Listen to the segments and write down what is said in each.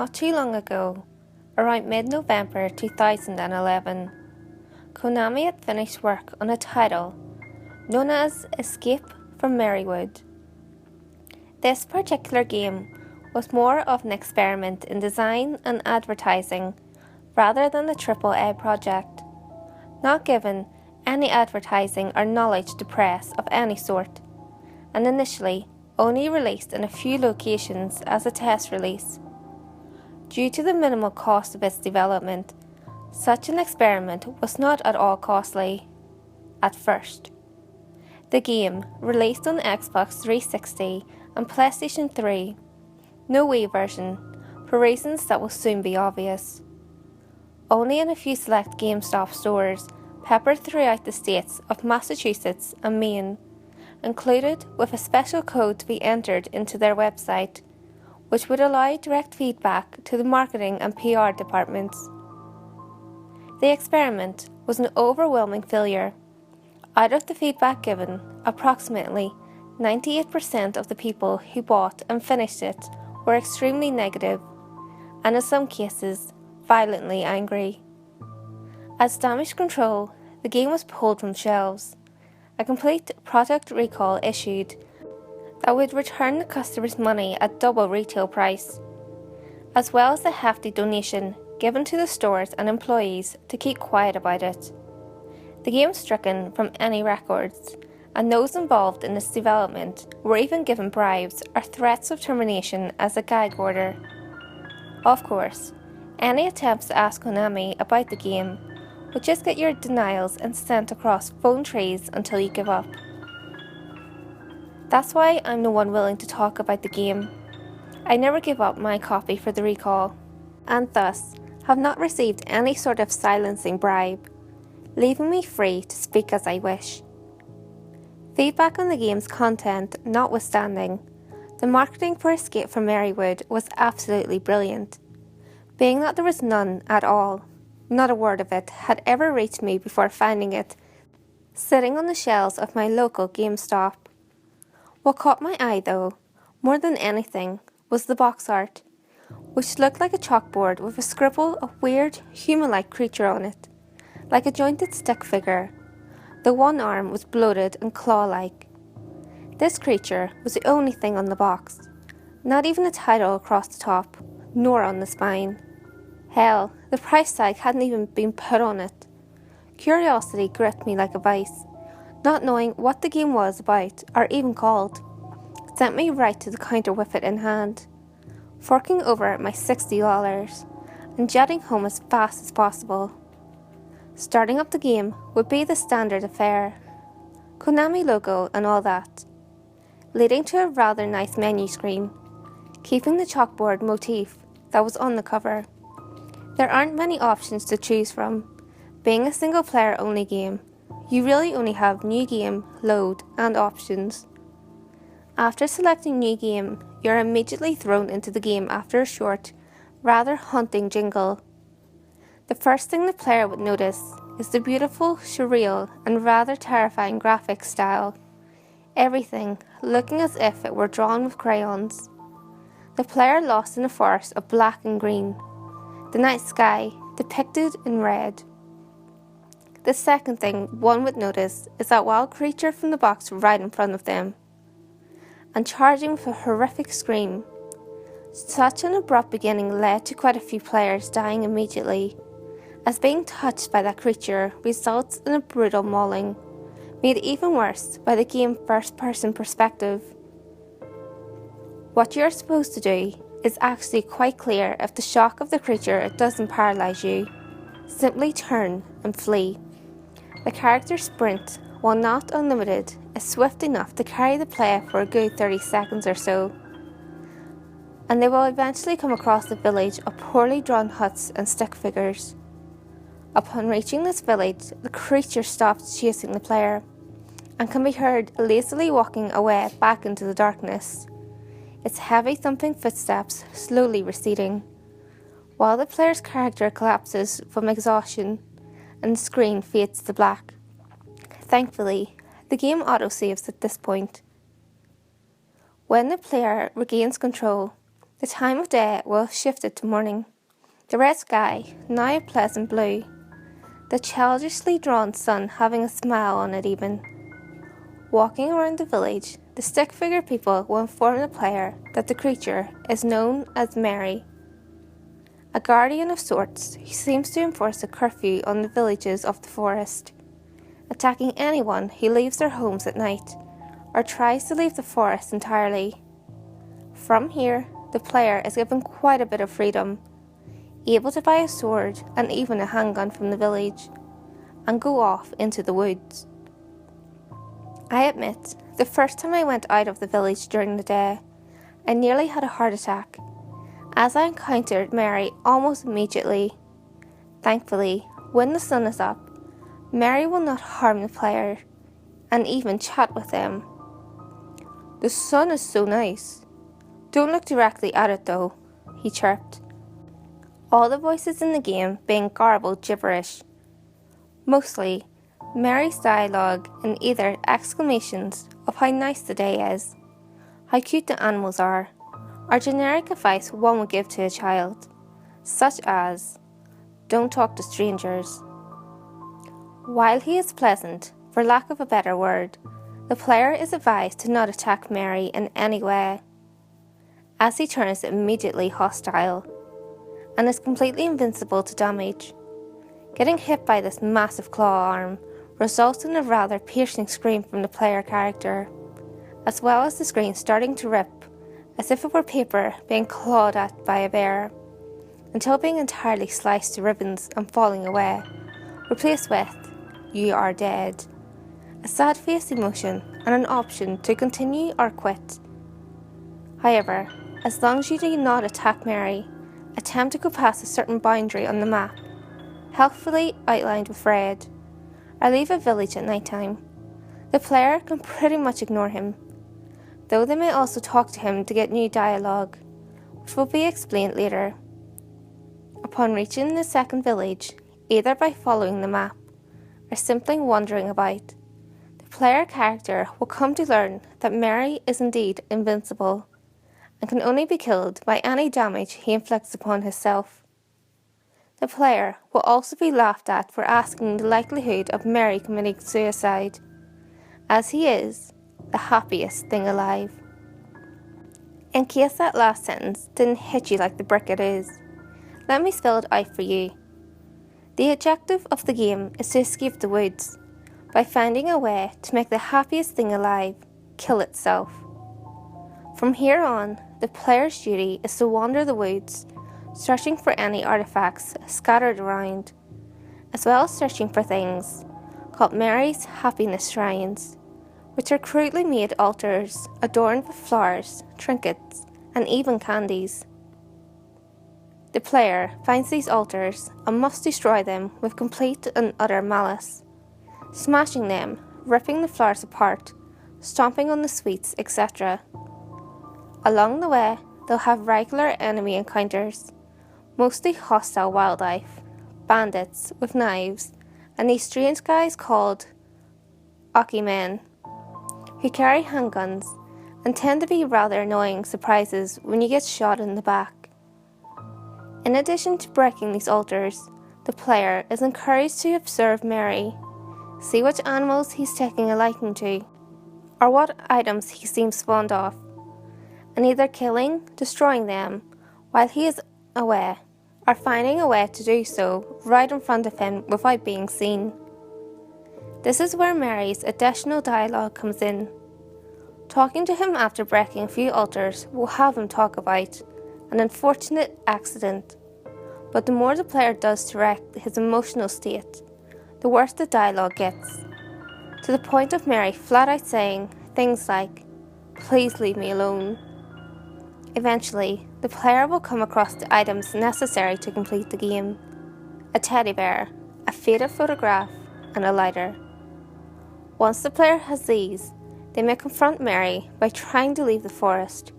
not too long ago, around mid-November 2011, Konami had finished work on a title known as Escape from Merrywood. This particular game was more of an experiment in design and advertising rather than a AAA project, not given any advertising or knowledge to press of any sort, and initially only released in a few locations as a test release. Due to the minimal cost of its development, such an experiment was not at all costly at first. The game, released on Xbox 360 and PlayStation 3, no Wii version, for reasons that will soon be obvious. Only in a few select GameStop stores peppered throughout the states of Massachusetts and Maine, included with a special code to be entered into their website, which would allow direct feedback to the marketing and PR departments. The experiment was an overwhelming failure. Out of the feedback given, approximately 98% of the people who bought and finished it were extremely negative, and in some cases, violently angry. As damage control, the game was pulled from shelves. A complete product recall issued that would return the customers' money at double retail price, as well as a hefty donation given to the stores and employees to keep quiet about it. The game stricken from any records, and those involved in its development were even given bribes or threats of termination as a gag order. Of course, any attempts to ask Konami about the game would just get your denials and sent across phone trees until you give up. That's why I'm the one willing to talk about the game. I never give up my copy for the recall, and thus have not received any sort of silencing bribe, leaving me free to speak as I wish. Feedback on the game's content notwithstanding, the marketing for Escape from Merrywood was absolutely brilliant, being that there was none at all. Not a word of it had ever reached me before finding it sitting on the shelves of my local GameStop. What caught my eye though, more than anything, was the box art, which looked like a chalkboard with a scribble of weird human-like creature on it, like a jointed stick figure. The one arm was bloated and claw-like. This creature was the only thing on the box, not even a title across the top, nor on the spine. Hell, the price tag hadn't even been put on it. Curiosity gripped me like a vice. Not knowing what the game was about, or even called, sent me right to the counter with it in hand, forking over my $60 and jetting home as fast as possible. Starting up the game would be the standard affair, Konami logo and all that, leading to a rather nice menu screen, keeping the chalkboard motif that was on the cover. There aren't many options to choose from. Being a single player only game, you really only have new game, load and options. After selecting new game, you're immediately thrown into the game after a short, rather haunting jingle. The first thing the player would notice is the beautiful, surreal and rather terrifying graphics style. Everything looking as if it were drawn with crayons. The player lost in a forest of black and green. The night sky depicted in red. The second thing one would notice is that wild creature from the box right in front of them, and charging with a horrific scream. Such an abrupt beginning led to quite a few players dying immediately, as being touched by that creature results in a brutal mauling, made even worse by the game's first-person perspective. What you're supposed to do is actually quite clear if the shock of the creature doesn't paralyze you. Simply turn and flee. The character's sprint, while not unlimited, is swift enough to carry the player for a good 30 seconds or so, and they will eventually come across a village of poorly drawn huts and stick figures. Upon reaching this village, the creature stops chasing the player, and can be heard lazily walking away back into the darkness, its heavy thumping footsteps slowly receding, while the player's character collapses from exhaustion and the screen fades to black. Thankfully, the game autosaves at this point. When the player regains control, The time of day will have shifted to morning. The red sky, now a pleasant blue. The childishly drawn sun having a smile on it even. Walking around the village, the stick-figure people will inform the player that the creature is known as Merry, a guardian of sorts who seems to enforce a curfew on the villages of the forest, attacking anyone who leaves their homes at night or tries to leave the forest entirely. From here, the player is given quite a bit of freedom, able to buy a sword and even a handgun from the village, and go off into the woods. I admit, the first time I went out of the village during the day, I nearly had a heart attack, as I encountered Merry almost immediately. Thankfully, when the sun is up, Merry will not harm the player, and even chat with them. "The sun is so nice. Don't look directly at it though," he chirped. All the voices in the game being garbled gibberish. Mostly, Merry's dialogue in either exclamations of how nice the day is, how cute the animals are, or generic advice one would give to a child, such as, "Don't talk to strangers." While he is pleasant, for lack of a better word, the player is advised to not attack Merry in any way, as he turns immediately hostile, and is completely invincible to damage. Getting hit by this massive claw arm results in a rather piercing scream from the player character, as well as the screen starting to rip as if it were paper being clawed at by a bear, until being entirely sliced to ribbons and falling away, replaced with "You are dead," a sad face emotion and an option to continue or quit. However, as long as you do not attack Merry, attempt to go past a certain boundary on the map, helpfully outlined with red, or leave a village at night time, the player can pretty much ignore him, though they may also talk to him to get new dialogue, which will be explained later. Upon reaching the second village, either by following the map or simply wandering about, the player character will come to learn that Merry is indeed invincible and can only be killed by any damage he inflicts upon himself. The player will also be laughed at for asking the likelihood of Merry committing suicide, as he is the happiest thing alive. In case that last sentence didn't hit you like the brick it is, let me spell it out for you. The objective of the game is to escape the woods by finding a way to make the happiest thing alive kill itself. From here on, the player's duty is to wander the woods, searching for any artifacts scattered around, as well as searching for things called Merry's happiness shrines, which are crudely made altars adorned with flowers, trinkets, and even candies. The player finds these altars and must destroy them with complete and utter malice, smashing them, ripping the flowers apart, stomping on the sweets, etc. Along the way, they'll have regular enemy encounters, mostly hostile wildlife, bandits with knives, and these strange guys called Aki men, who carry handguns and tend to be rather annoying surprises when you get shot in the back. In addition to breaking these altars, the player is encouraged to observe Merry, see which animals he's taking a liking to, or what items he seems fond of, and either killing, destroying them while he is away, or finding a way to do so right in front of him without being seen. This is where Merry's additional dialogue comes in. Talking to him after breaking a few altars will have him talk about an unfortunate accident, but the more the player does to wreck his emotional state, the worse the dialogue gets, to the point of Merry flat out saying things like, "Please leave me alone." Eventually, the player will come across the items necessary to complete the game: a teddy bear, a faded photograph, and a lighter. Once the player has these, they may confront Merry by trying to leave the forest,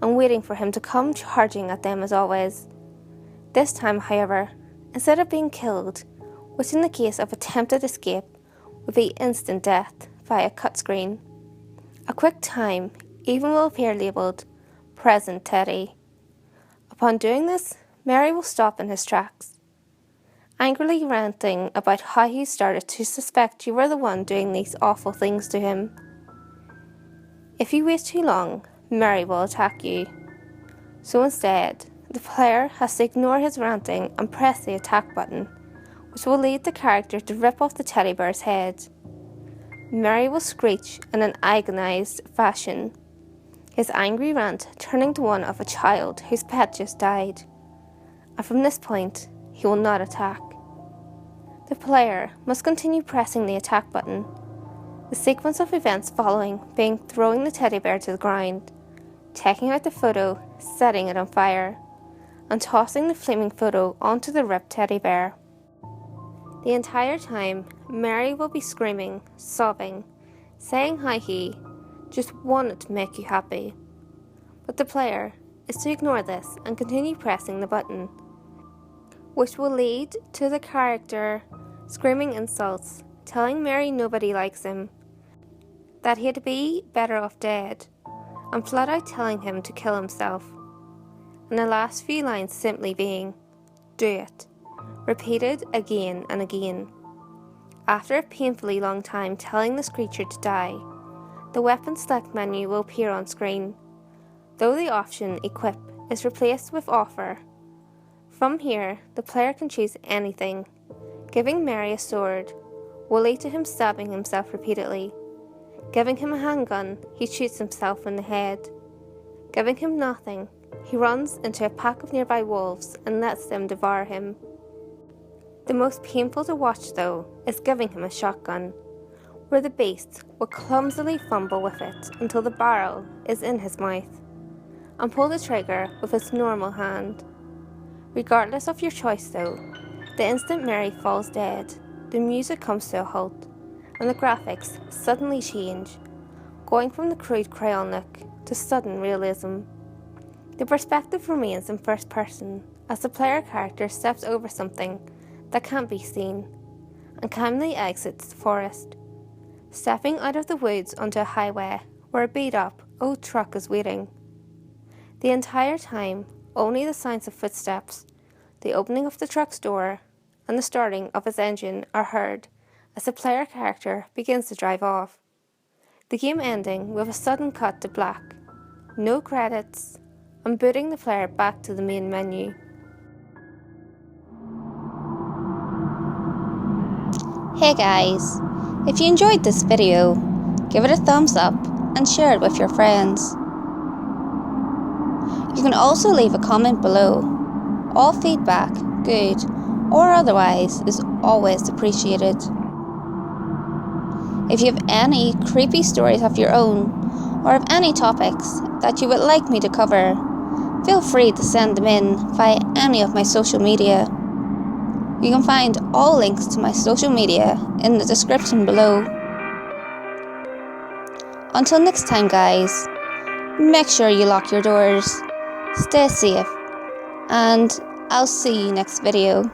and waiting for him to come charging at them as always. This time, however, instead of being killed, which in the case of attempted escape would be instant death via cut screen, a quick time even will appear labelled "Present Teddy," Upon doing this, Mary will stop in his tracks, angrily ranting about how he started to suspect you were the one doing these awful things to him. If you wait too long, Mary will attack you. So instead, the player has to ignore his ranting and press the attack button, which will lead the character to rip off the teddy bear's head. Mary will screech in an agonised fashion, his angry rant turning to one of a child whose pet just died. And from this point, he will not attack. The player must continue pressing the attack button, the sequence of events following being throwing the teddy bear to the ground, taking out the photo, setting it on fire, and tossing the flaming photo onto the ripped teddy bear. The entire time, Mary will be screaming, sobbing, saying how he just wanted to make you happy. But the player is to ignore this and continue pressing the button, which will lead to the character screaming insults, telling Mary nobody likes him, that he'd be better off dead, and flat out telling him to kill himself. And the last few lines simply being, "Do it," repeated again and again. After a painfully long time telling this creature to die, the weapon select menu will appear on screen, though the option Equip is replaced with Offer. From here, the player can choose anything. Giving Mary a sword will lead to him stabbing himself repeatedly. Giving him a handgun, he shoots himself in the head. Giving him nothing, he runs into a pack of nearby wolves and lets them devour him. The most painful to watch, though, is giving him a shotgun, where the beast will clumsily fumble with it until the barrel is in his mouth, and pull the trigger with his normal hand. Regardless of your choice, though, the instant Mary falls dead, the music comes to a halt, and the graphics suddenly change, going from the crude crayon look to sudden realism. The perspective remains in first person as the player character steps over something that can't be seen and calmly exits the forest, stepping out of the woods onto a highway where a beat-up old truck is waiting. The entire time, only the sounds of footsteps, the opening of the truck's door, and the starting of its engine are heard as the player character begins to drive off. The game ending with a sudden cut to black, no credits, and booting the player back to the main menu. Hey guys, if you enjoyed this video, give it a thumbs up and share it with your friends. You can also leave a comment below. All feedback, good or otherwise, is always appreciated. If you have any creepy stories of your own, or have any topics that you would like me to cover, feel free to send them in via any of my social media. You can find all links to my social media in the description below. Until next time guys, make sure you lock your doors, stay safe, and I'll see you next video.